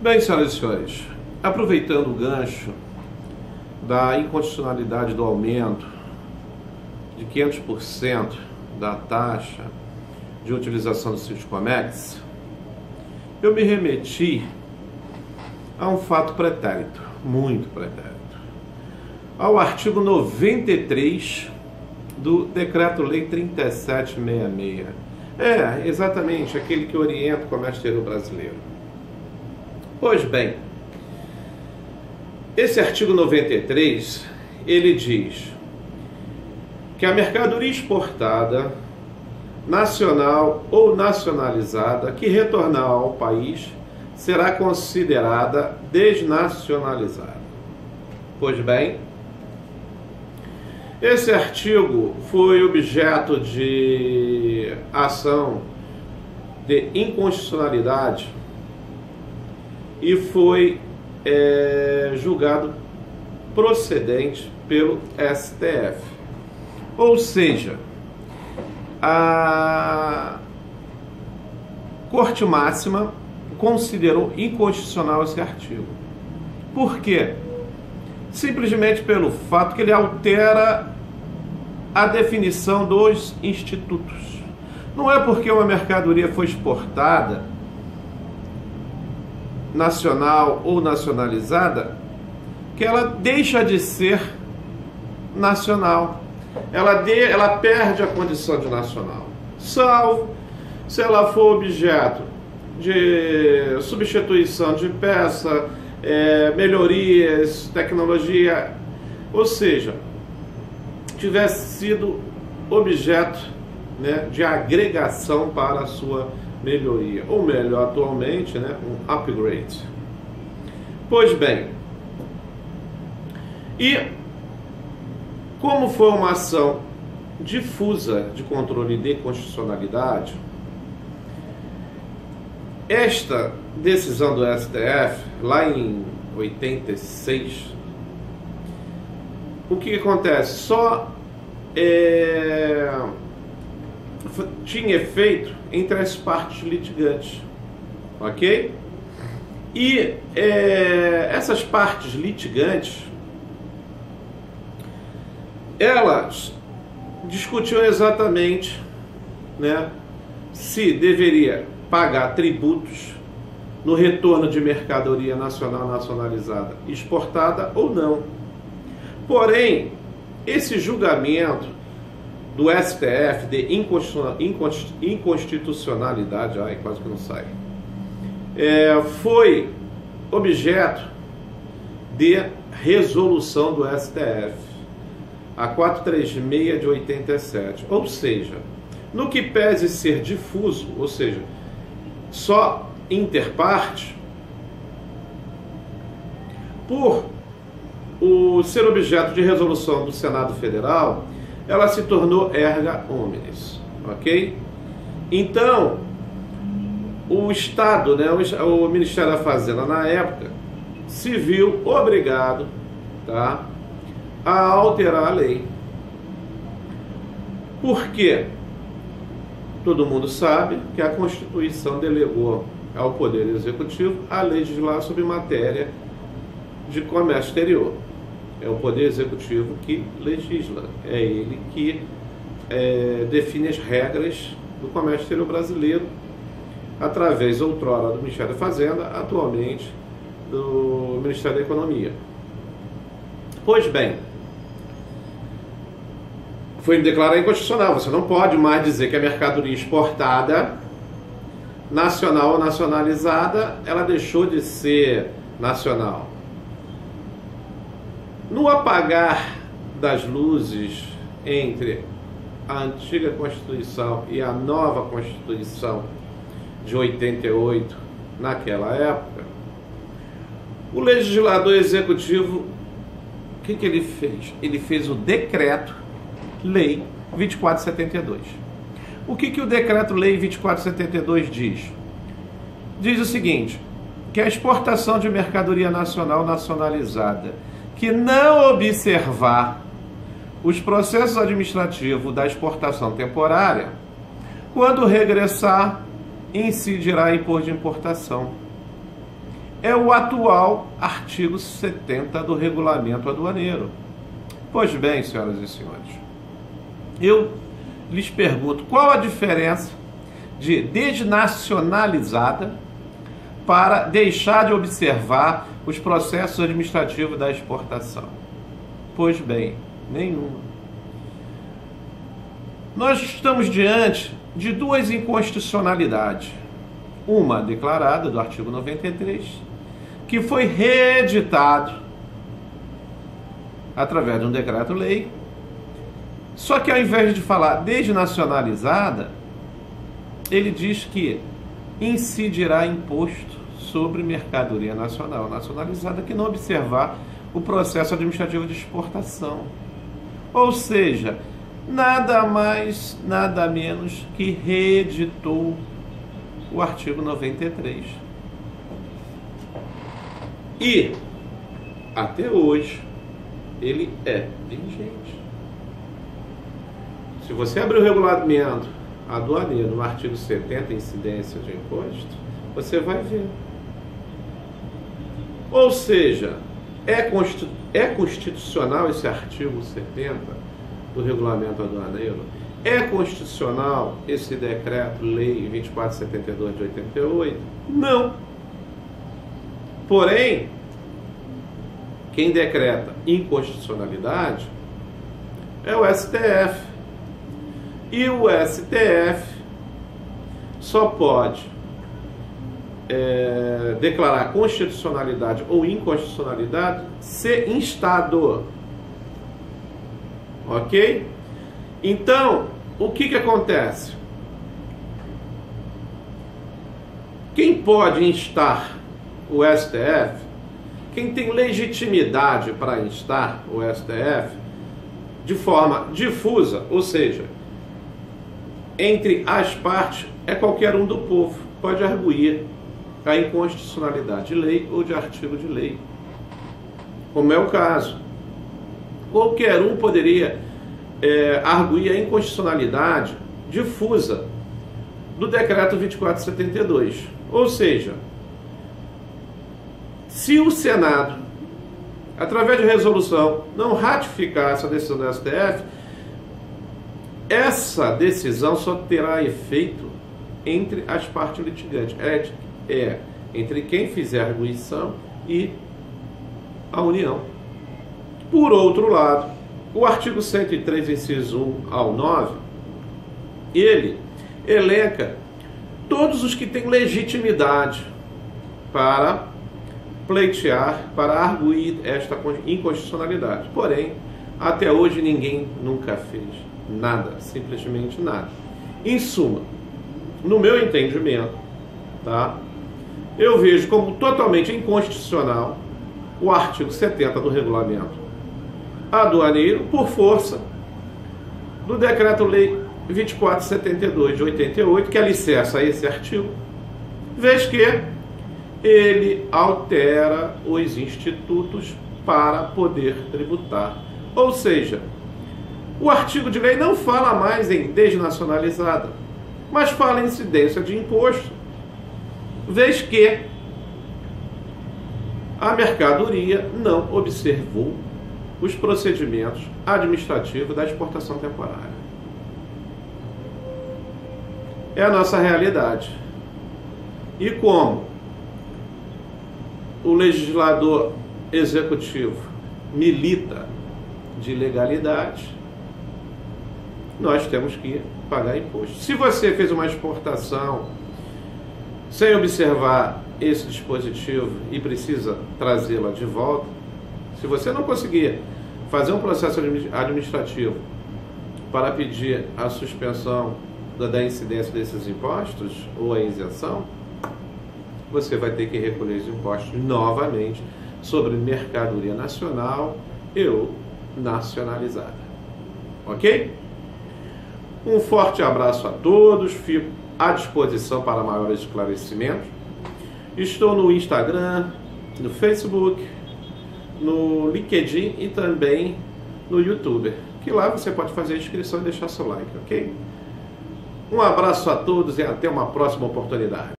Bem, senhoras e senhores, aproveitando o gancho da inconstitucionalidade do aumento de 500% da taxa de utilização do Siscomex, eu me remeti a um fato pretérito, muito pretérito, ao artigo 93 do Decreto-Lei 3766. Exatamente, aquele que orienta o comércio exterior brasileiro. Pois bem, esse artigo 93, ele diz que a mercadoria exportada, nacional ou nacionalizada, que retornar ao país, será considerada desnacionalizada. Pois bem, esse artigo foi objeto de ação de inconstitucionalidade e foi julgado procedente pelo STF. Ou seja, a Corte Máxima considerou inconstitucional esse artigo. Por quê? Simplesmente pelo fato que ele altera a definição dos institutos. Não é porque uma mercadoria foi exportada, nacional ou nacionalizada, que ela deixa de ser nacional. Ela perde a condição de nacional, salvo se ela for objeto de substituição de peça, melhorias, tecnologia, ou seja, tivesse sido objeto, de agregação para a sua melhoria, ou melhor, atualmente, um upgrade. Pois bem, e como foi uma ação difusa de controle de constitucionalidade, esta decisão do STF, lá em 86, o que acontece? Só tinha efeito entre as partes litigantes, ok? E essas partes litigantes, elas discutiam exatamente, se deveria pagar tributos no retorno de mercadoria nacional nacionalizada exportada ou não. Porém, esse julgamento do STF de inconstitucionalidade, quase que não sai, foi objeto de resolução do STF, a 436 de 87. Ou seja, no que pese ser difuso, ou seja, só interparte, por ser objeto de resolução do Senado Federal, ela se tornou erga omnes, ok? Então, o Estado, o Ministério da Fazenda, na época, se viu obrigado, a alterar a lei. Por quê? Todo mundo sabe que a Constituição delegou ao Poder Executivo a legislar sobre matéria de comércio exterior. É o Poder Executivo que legisla, é ele que define as regras do comércio exterior brasileiro, através, outrora, do Ministério da Fazenda, atualmente do Ministério da Economia. Pois bem, foi declarado inconstitucional. Você não pode mais dizer que a mercadoria exportada, nacional ou nacionalizada, ela deixou de ser nacional. No apagar das luzes entre a antiga Constituição e a nova Constituição de 88, naquela época, o legislador executivo, o que ele fez? Ele fez o Decreto-Lei 2472. O que o Decreto-Lei 2472 diz? Diz o seguinte, que a exportação de mercadoria nacional nacionalizada que não observar os processos administrativos da exportação temporária, quando regressar, incidirá imposto de importação. é o atual artigo 70 do Regulamento Aduaneiro. Pois bem, senhoras e senhores, eu lhes pergunto, qual a diferença de desnacionalizada para deixar de observar os processos administrativos da exportação? Pois bem, nenhuma. Nós estamos diante de duas inconstitucionalidades. Uma declarada do artigo 93, que foi reeditado através de um decreto-lei. Só que ao invés de falar desnacionalizada, ele diz que incidirá imposto sobre mercadoria nacional nacionalizada que não observar o processo administrativo de exportação. Ou seja, nada mais, nada menos que reeditou o artigo 93. E, até hoje, ele é vigente. Se você abrir o regulamento aduaneiro no artigo 70, incidência de imposto, você vai ver. Ou seja, é constitucional esse artigo 70 do regulamento aduaneiro? É constitucional esse decreto-lei 2472 de 88? Não. Porém, quem decreta inconstitucionalidade é o STF. E o STF só pode declarar constitucionalidade ou inconstitucionalidade se instado. Ok? Então, o que acontece? Quem pode instar o STF, quem tem legitimidade para instar o STF de forma difusa, ou seja, entre as partes, é qualquer um do povo, pode arguir a inconstitucionalidade de lei ou de artigo de lei, como é o caso. Qualquer um poderia arguir a inconstitucionalidade difusa do decreto 2472. Ou seja, se o Senado, através de resolução, não ratificar essa decisão do STF, essa decisão só terá efeito entre as partes litigantes, entre quem fizer a arguição e a União. Por outro lado, o artigo 103, inciso 1 ao 9, ele elenca todos os que têm legitimidade para pleitear, para arguir esta inconstitucionalidade. Porém, até hoje ninguém nunca fez nada, simplesmente nada. Em suma, no meu entendimento, tá, eu vejo como totalmente inconstitucional o artigo 70 do regulamento aduaneiro por força do decreto-lei 2472 de 88, que alicerça esse artigo, vez que ele altera os institutos para poder tributar. Ou seja, o artigo de lei não fala mais em desnacionalizada, mas fala em incidência de imposto, vez que a mercadoria não observou os procedimentos administrativos da exportação temporária. É a nossa realidade. E como o legislador executivo milita de legalidade, nós temos que pagar imposto. Se você fez uma exportação sem observar esse dispositivo e precisa trazê-la de volta, se você não conseguir fazer um processo administrativo para pedir a suspensão da incidência desses impostos ou a isenção, você vai ter que recolher os impostos novamente sobre mercadoria nacional ou nacionalizada. Ok? Um forte abraço a todos, fico à disposição para maiores esclarecimentos. Estou no Instagram, no Facebook, no LinkedIn e também no YouTube, que lá você pode fazer a inscrição e deixar seu like, ok? Um abraço a todos e até uma próxima oportunidade.